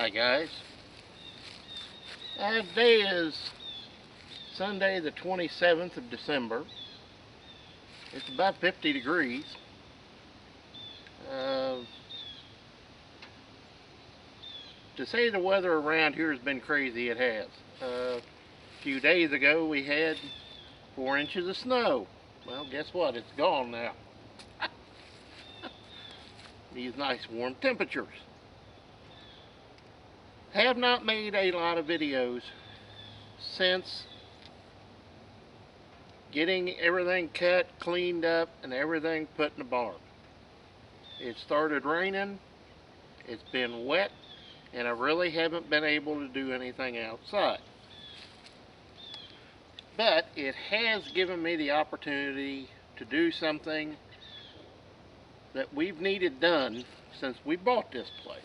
Hi guys. Today is Sunday the 27th of December. It's about 50 degrees. To say the weather around here has been crazy, it has. A few days ago we had 4 inches of snow. Well, guess what? It's gone now. These nice warm temperatures. Have not made a lot of videos since getting everything cut, cleaned up, and everything put in the barn. It started raining, it's been wet, and I really haven't been able to do anything outside. But it has given me the opportunity to do something that we've needed done since we bought this place.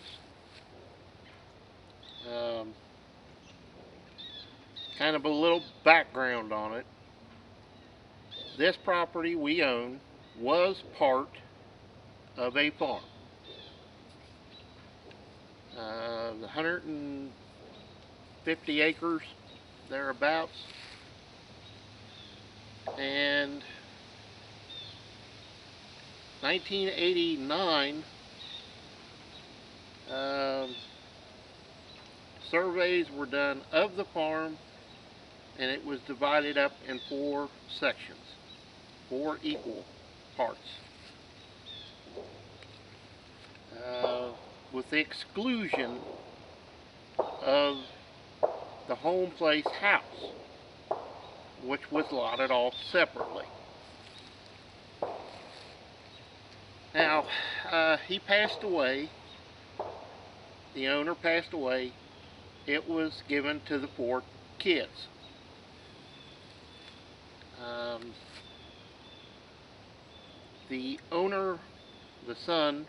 Kind of a little background on it. This property we own was part of a farm. 150 acres thereabouts, and 1989 surveys were done of the farm, and it was divided up in 4 sections, 4 equal parts, with the exclusion of the home place house, which was lotted off separately. Now, he passed away, the owner passed away. It was given to the 4 kids. The owner, the son,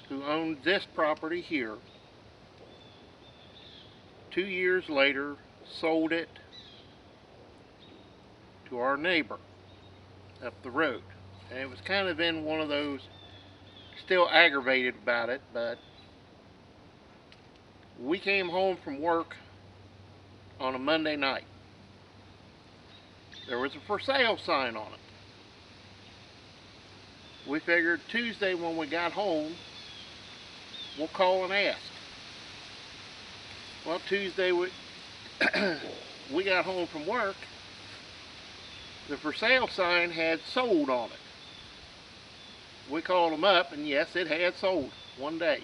who owned this property here, 2 years later sold it to our neighbor up the road. And it was kind of in one of those, still aggravated about it, but we came home from work on a Monday night. There was a for sale sign on it. We figured Tuesday when we got home, we'll call and ask. Well, Tuesday we got home from work, the for sale sign had sold on it. We called them up, and yes, it had sold one day.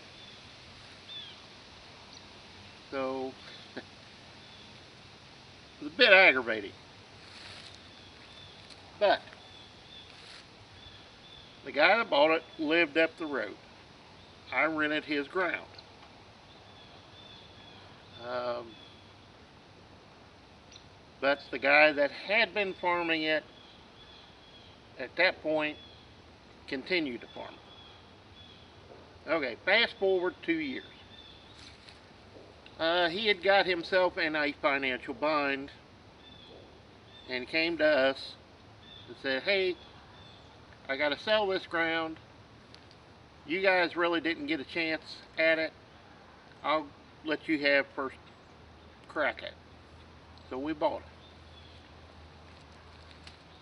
So it was a bit aggravating. But the guy that bought it lived up the road. I rented his ground. But the guy that had been farming it at that point continued to farm it. Okay, fast forward 2 years. He had got himself in a financial bind and came to us and said, hey, I got to sell this ground. You guys really didn't get a chance at it. I'll let you have first crack at it. So we bought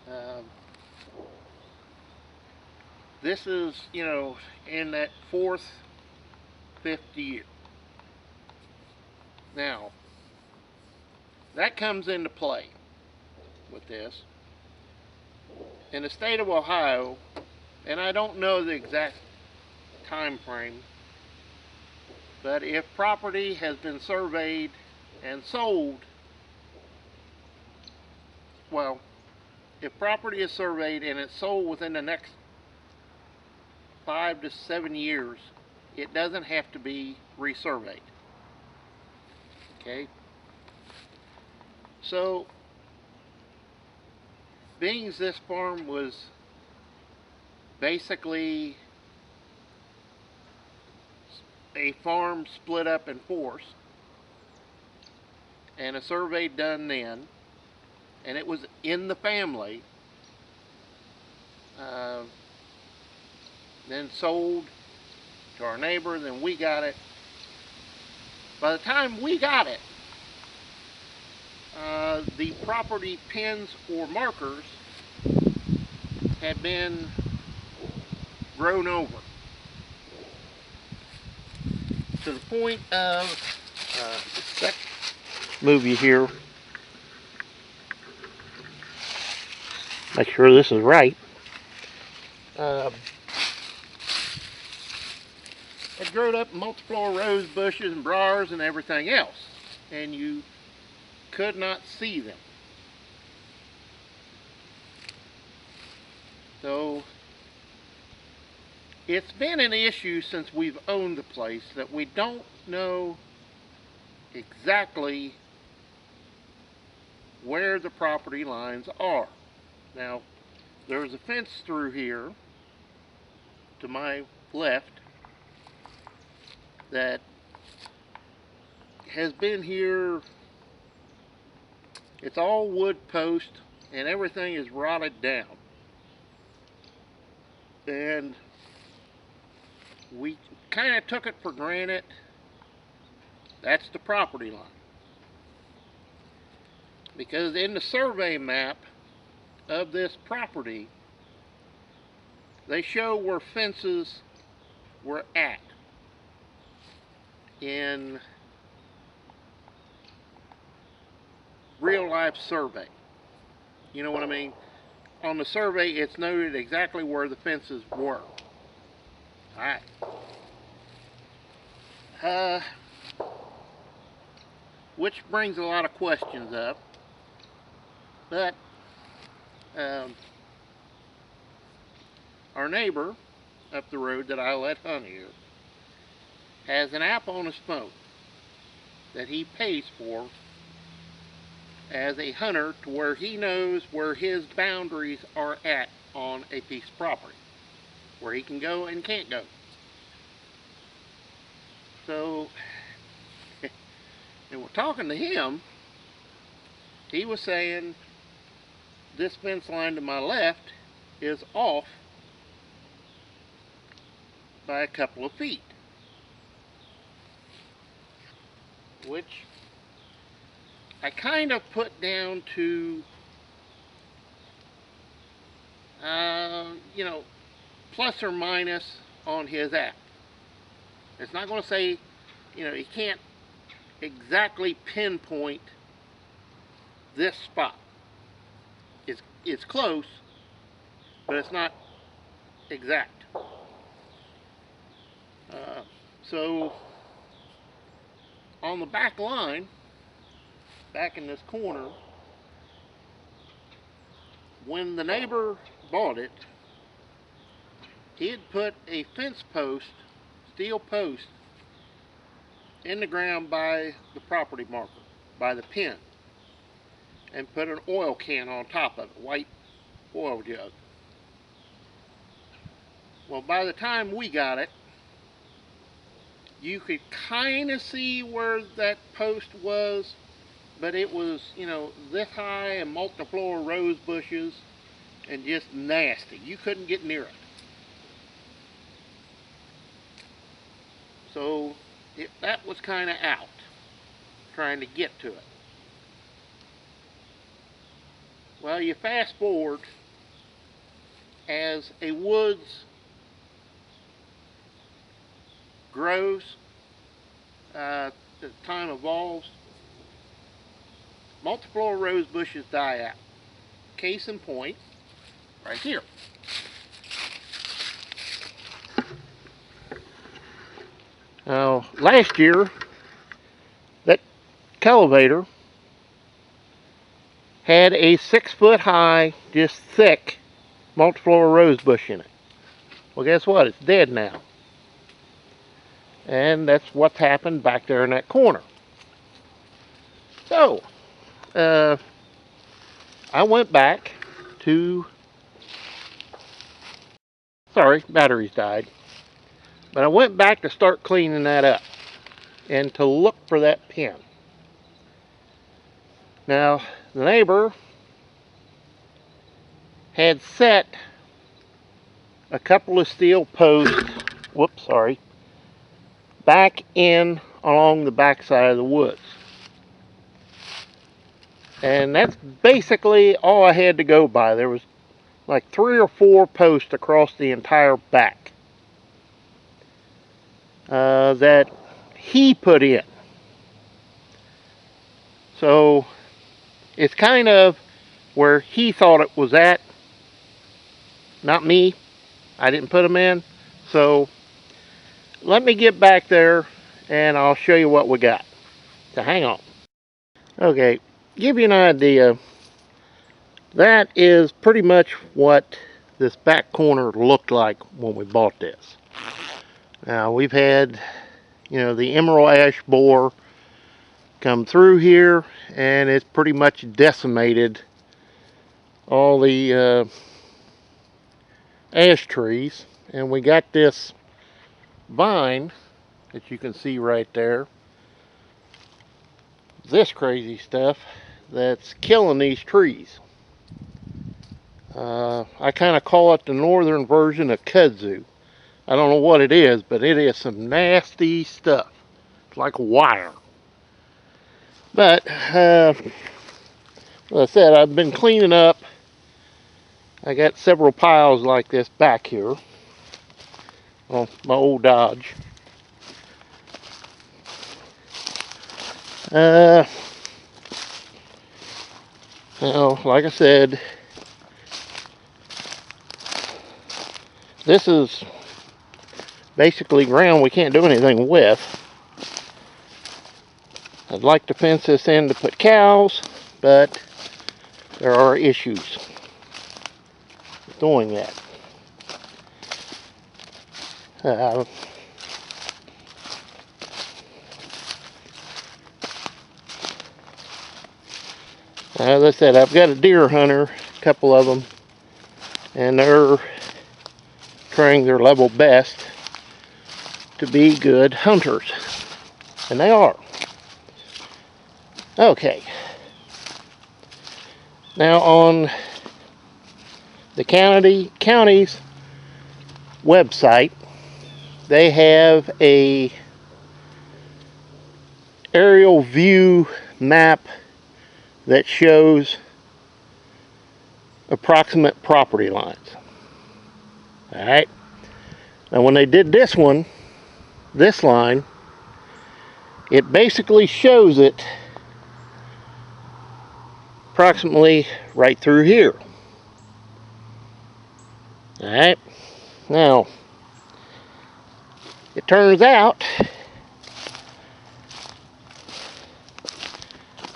it. This is, in that 4th, 5th year. Now, that comes into play with this. In the state of Ohio, and I don't know the exact time frame, but if property has been surveyed and sold, well, if property is surveyed and it's sold within the next 5 to 7 years, it doesn't have to be resurveyed. Okay? So, being as this farm was basically a farm split up in 4s, and a survey done then, and it was in the family, then sold to our neighbor, then we got it. By the time we got it, the property pins or markers had been grown over to the point of move you here, make sure this is right. It grew up multiflora rose bushes and briars and everything else, and you could not see them. So it's been an issue since we've owned the place that we don't know exactly where the property lines are. Now, there's a fence through here to my left that has been here. It's all wood post and everything is rotted down. And we kind of took it for granted that's the property line. Because in the survey map of this property, they show where fences were at in real life survey. You know what I mean? On the survey, it's noted exactly where the fences were. Alright. Which brings a lot of questions up. But our neighbor up the road that I let hunt here has an app on his phone that he pays for as a hunter, to where he knows where his boundaries are at on a piece of property, where he can go and can't go. So, and we're talking to him, he was saying this fence line to my left is off by a couple of feet, which I kind of put down to, you know, plus or minus on his app. It's not going to say, you know, he can't exactly pinpoint this spot. It's close, but it's not exact. So on the back line, back in this corner, when the neighbor bought it, he had put a fence post, steel post, in the ground by the property marker, by the pin, and put an oil can on top of it, white oil jug. Well, by the time we got it, you could kind of see where that post was, but it was, you know, this high and multiflora rose bushes and just nasty. You couldn't get near it. So that was kind of out, trying to get to it. Well, you fast forward, as a woods grows, as time evolves, multiflora rose bushes die out. Case in point, right here. Now, last year, that cultivator had a 6-foot high, just thick, multiflora rose bush in it. Well, guess what? It's dead now. And that's what's happened back there in that corner. So, I went back to, sorry, batteries died. But I went back to start cleaning that up and to look for that pin. Now, the neighbor had set a couple of steel posts, back in along the backside of the woods. And that's basically all I had to go by. There was like 3 or 4 posts across the entire back that he put in. So it's kind of where he thought it was at, not me. I didn't put them in. So let me get back there and I'll show you what we got. So hang on. Okay, give you an idea. That is pretty much what this back corner looked like when we bought this. Now we've had, you know, the emerald ash borer come through here, and it's pretty much decimated all the ash trees. And we got this vine that you can see right there. This crazy stuff that's killing these trees. I kind of call it the northern version of kudzu. I don't know what it is, but it is some nasty stuff. It's like wire. But, like I said, I've been cleaning up. I got several piles like this back here on my old Dodge. Now, like I said, this is basically ground we can't do anything with. I'd like to fence this in to put cows, but there are issues with doing that. As I said, I've got a deer hunter, a couple of them, and they're trying their level best to be good hunters, and they are. Okay, now on the county's website, they have a aerial view map that shows approximate property lines. Alright, now when they did this one, this line, it basically shows it approximately right through here. Alright, now it turns out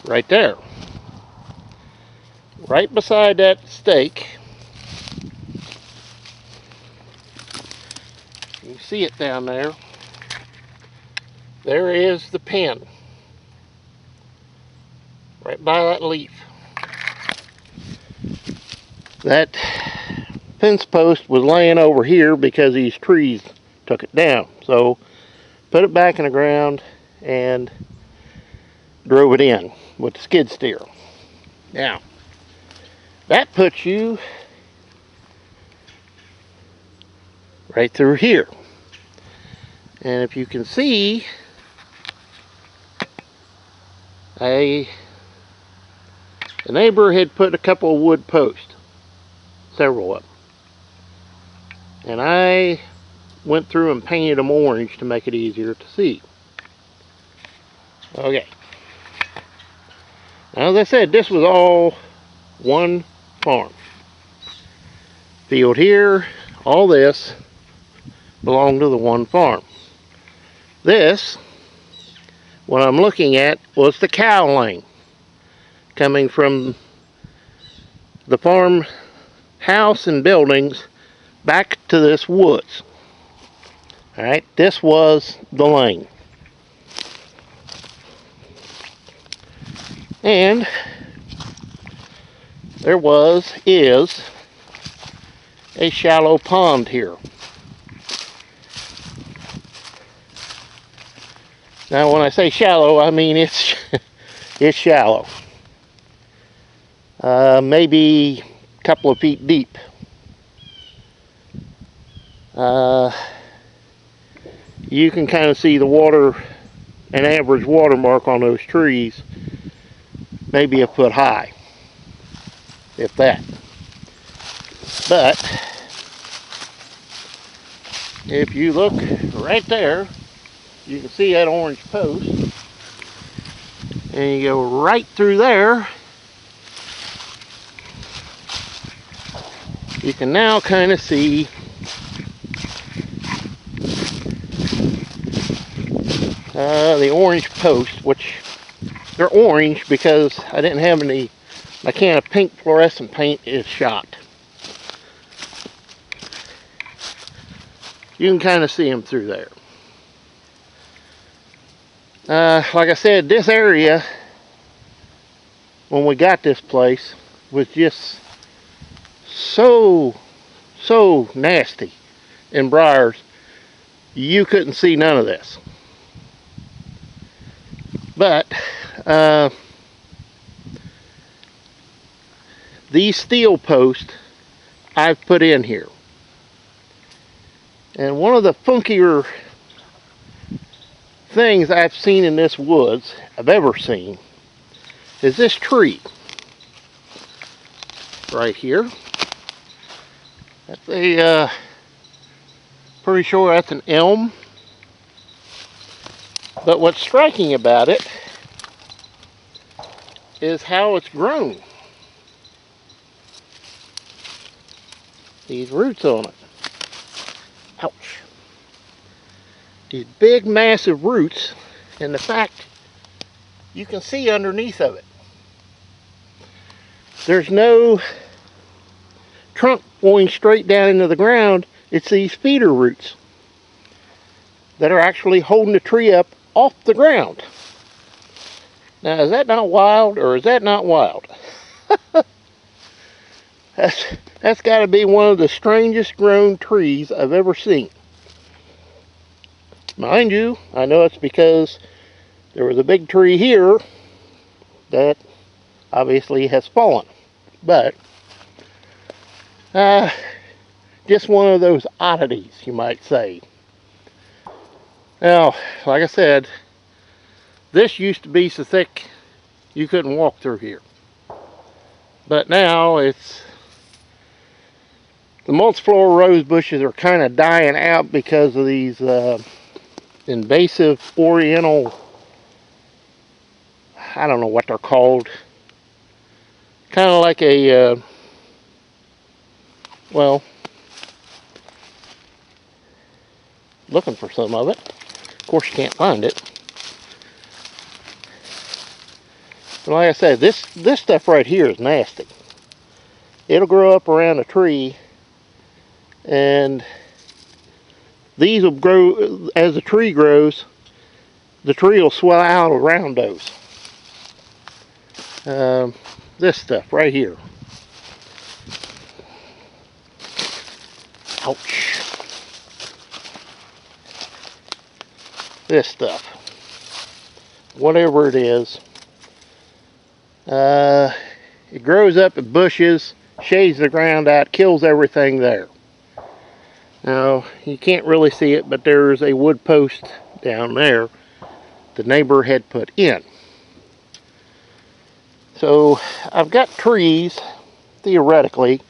right there, right beside that stake, you see it down there, there is the pin right by that leaf. That fence post was laying over here because these trees took it down. So put it back in the ground and drove it in with the skid steer. Now that puts you right through here. And if you can see, the neighbor had put a couple of wood posts, several of them. And I went through and painted them orange to make it easier to see. Okay. Now, as I said, this was all one farm. Field here, all this belonged to the one farm. This, what I'm looking at, was the cow lane coming from the farm house and buildings back to this woods. Alright, this was the lane. And there is a shallow pond here. Now when I say shallow, I mean it's shallow. Maybe a couple of feet deep. You can kind of see the water an average watermark on those trees, maybe a foot high, if that. But if you look right there, you can see that orange post, and you go right through there, you can now kind of see the orange post, which they're orange because I didn't have any, my can of pink fluorescent paint is shot. You can kind of see them through there. Like I said, this area, when we got this place, was just so nasty in briars. You couldn't see none of this. But these steel posts I've put in here. And one of the funkier things I've seen in this woods, I've ever seen, is this tree right here. That's a, pretty sure that's an elm. But what's striking about it is how it's grown. These roots on it. Ouch. These big massive roots, and the fact you can see underneath of it. There's no trunk going straight down into the ground. It's these feeder roots that are actually holding the tree up off the ground. Now, is that not wild, or is that not wild? That's got to be one of the strangest grown trees I've ever seen. Mind you, I know it's because there was a big tree here that obviously has fallen. But just one of those oddities, you might say. Now, like I said, this used to be so thick you couldn't walk through here. But now it's, the multiflora rose bushes are kind of dying out because of these invasive oriental, I don't know what they're called. Kind of like a, well, looking for some of it. Of course, you can't find it. But like I said, this stuff right here is nasty. It'll grow up around a tree, and these will grow as the tree grows. The tree will swell out around those. This stuff right here. Ouch. This stuff. Whatever it is. It grows up in bushes, shades the ground out, kills everything there. Now, you can't really see it, but there's a wood post down there the neighbor had put in. So, I've got trees, theoretically.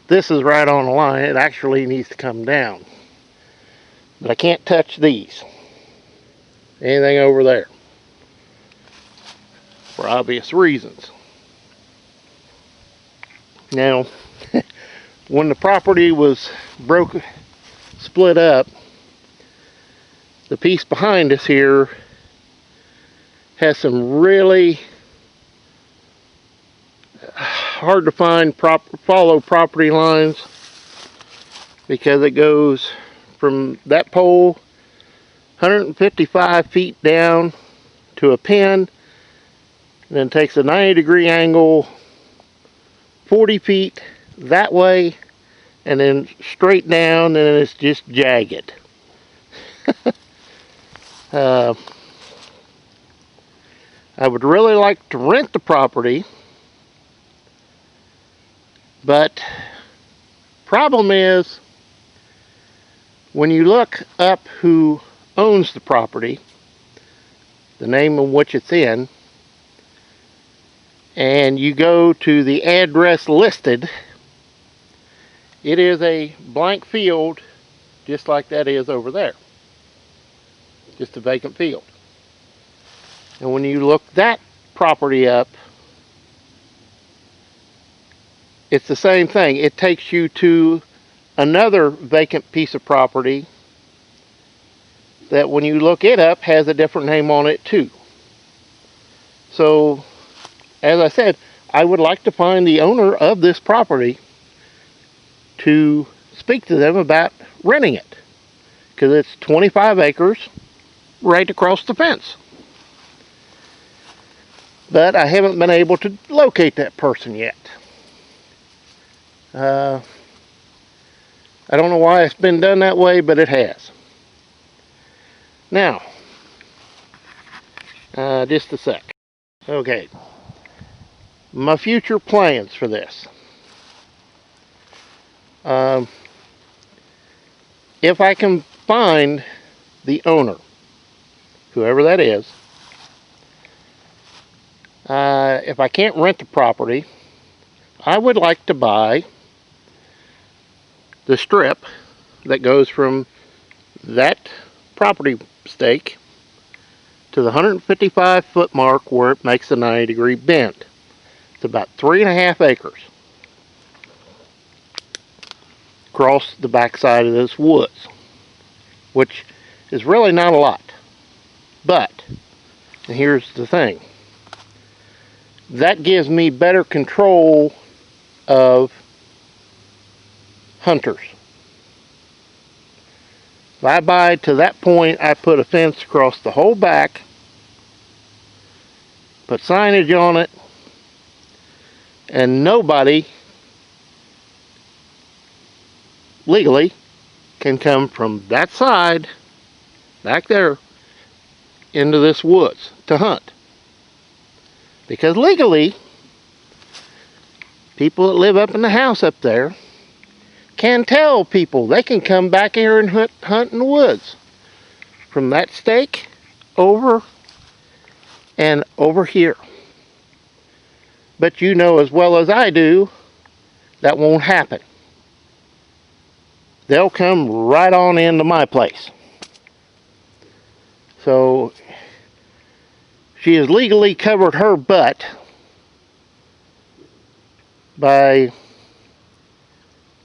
This is right on the line. It actually needs to come down. But I can't touch these. Anything over there. For obvious reasons. Now, when the property was split up, the piece behind us here has some really hard to find follow property lines, because it goes from that pole 155 feet down to a pin, and then takes a 90-degree angle 40 feet that way, and then straight down, and then it's just jagged. I would really like to rent the property, but problem is, when you look up who owns the property, the name in which it's in, and you go to the address listed, it is a blank field just like that is over there. Just a vacant field. And when you look that property up, it's the same thing. It takes you to another vacant piece of property that when you look it up has a different name on it too. So, as I said, I would like to find the owner of this property to speak to them about renting it, because it's 25 acres right across the fence. But I haven't been able to locate that person yet. I don't know why it's been done that way, but it has. Now, just a sec. Okay, my future plans for this. If I can find the owner, whoever that is, if I can't rent the property, I would like to buy the strip that goes from that property stake to the 155-foot mark where it makes the 90-degree bend. It's about 3.5 acres across the backside of this woods, which is really not a lot. But, and here's the thing, that gives me better control of hunters. If I buy to that point, I put a fence across the whole back, put signage on it, and nobody legally can come from that side back there into this woods to hunt. Because legally, people that live up in the house up there can tell people they can come back here and hunt in the woods from that stake over and over here. But you know as well as I do, that won't happen. They'll come right on into my place. So she has legally covered her butt by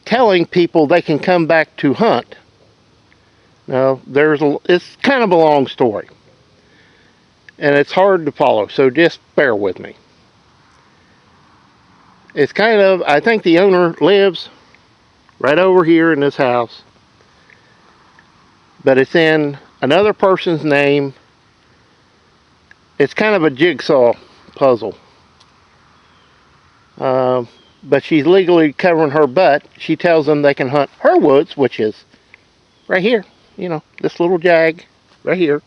telling people they can come back to hunt. Now, it's kind of a long story, and it's hard to follow, so just bear with me. It's kind of, I think the owner lives right over here in this house, but it's in another person's name. It's kind of a jigsaw puzzle. But she's legally covering her butt. She tells them they can hunt her woods, which is right here. You know, this little jag right here.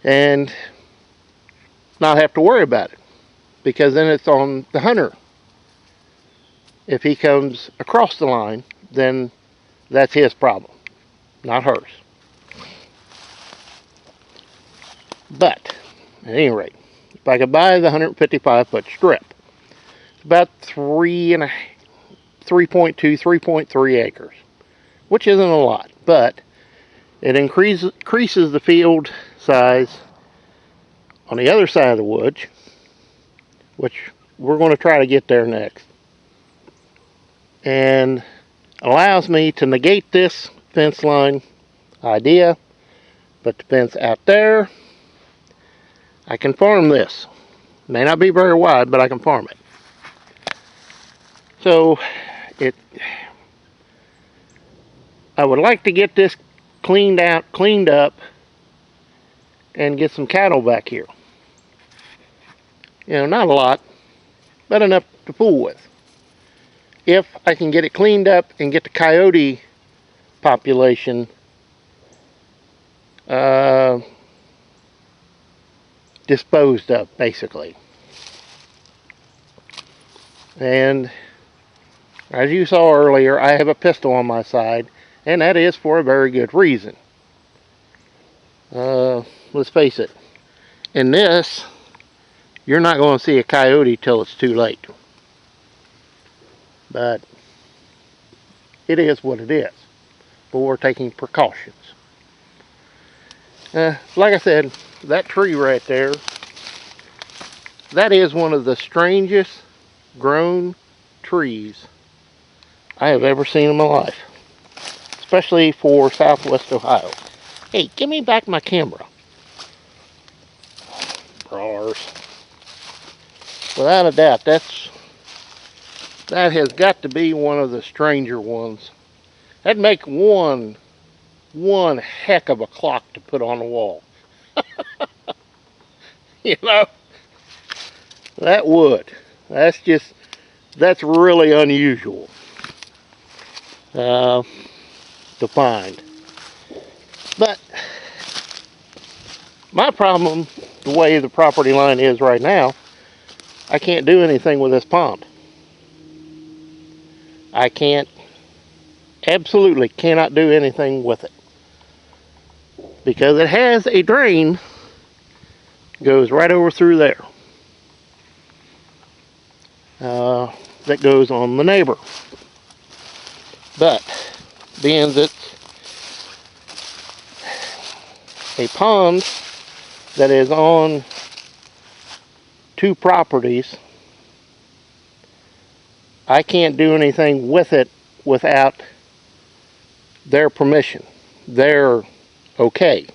And not have to worry about it, because then it's on the hunter. If he comes across the line, then that's his problem, not hers. But, at any rate, if I could buy the 155-foot strip, it's about 3.3 acres, which isn't a lot, but it increases the field size on the other side of the woods, which we're going to try to get there next, and allows me to negate this fence line idea, put the fence out there. I can farm this. May not be very wide, but I can farm it. So, I would like to get this cleaned up, and get some cattle back here. You know, not a lot, but enough to fool with. If I can get it cleaned up and get the coyote population disposed of, basically. And as you saw earlier, I have a pistol on my side, and that is for a very good reason. let's face it, in this, you're not going to see a coyote till it's too late. But it is what it is. But we're taking precautions. Like I said, that tree right there, that is one of the strangest grown trees I have ever seen in my life. Especially for Southwest Ohio. Hey, give me back my camera. Brawrs. Without a doubt, that has got to be one of the stranger ones. That'd make one heck of a clock to put on the wall. You know, that would. That's really unusual to find. But my problem, the way the property line is right now, I can't do anything with this pond. I absolutely cannot do anything with it. Because it has a drain, goes right over through there. That goes on the neighbor. But, being that a pond that is on two properties, I can't do anything with it without their permission. They're okay.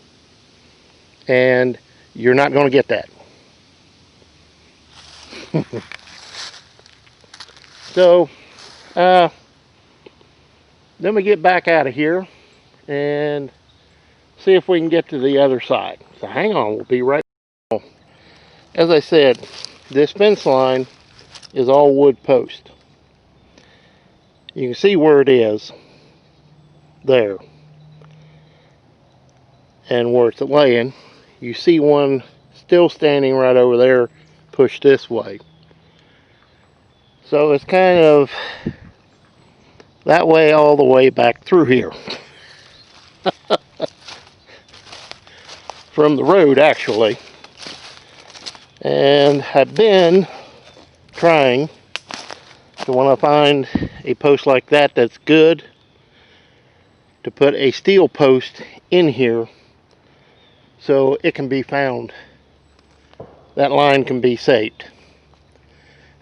And you're not going to get that. So, let me get back out of here and see if we can get to the other side. So hang on, we'll be right back. As I said, this fence line is all wood post. You can see where it is there. And where it's laying, you see one still standing right over there, pushed this way. So it's kind of that way all the way back through here. From the road, actually. And I've been trying to, when I find a post like that that's good, to put a steel post in here so it can be found. That line can be saved.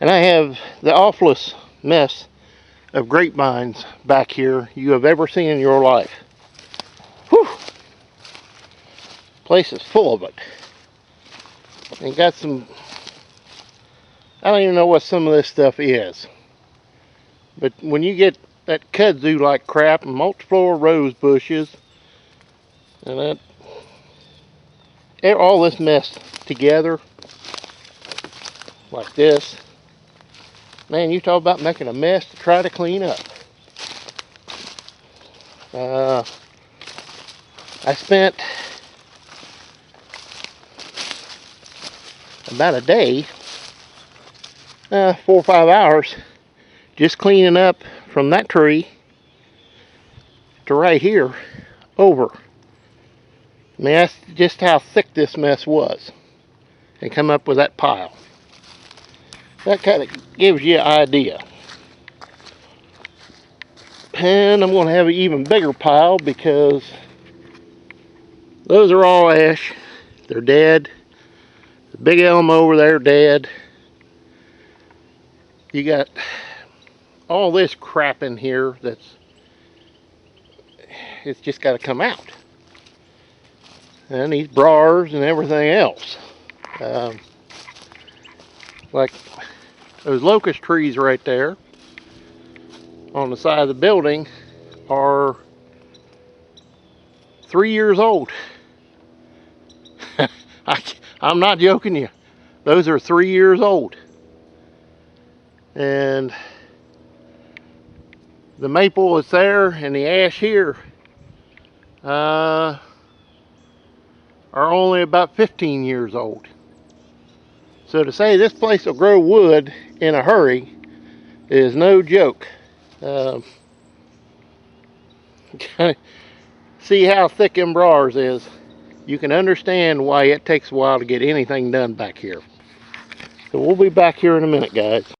And I have the awfulest mess of grapevines back here you have ever seen in your life. Whew! Place is full of it. And got some, I don't even know what some of this stuff is. But when you get that kudzu like crap and multiflora rose bushes and all this mess together like this, man, you talk about making a mess to try to clean up. I spent about a day, 4 or 5 hours, just cleaning up from that tree to right here over. I mean, that's just how thick this mess was. And come up with that pile. That kind of gives you an idea. And I'm going to have an even bigger pile because those are all ash. They're dead. The big elm over there dead. You got all this crap in here it's just got to come out. And these briars and everything else. Like those locust trees right there on the side of the building are 3 years old. I'm not joking you. Those are 3 years old. And the maple is there and the ash here are only about 15 years old. So to say this place will grow wood in a hurry is no joke. See how thick them briars is. you can understand why it takes a while to get anything done back here. So we'll be back here in a minute, guys.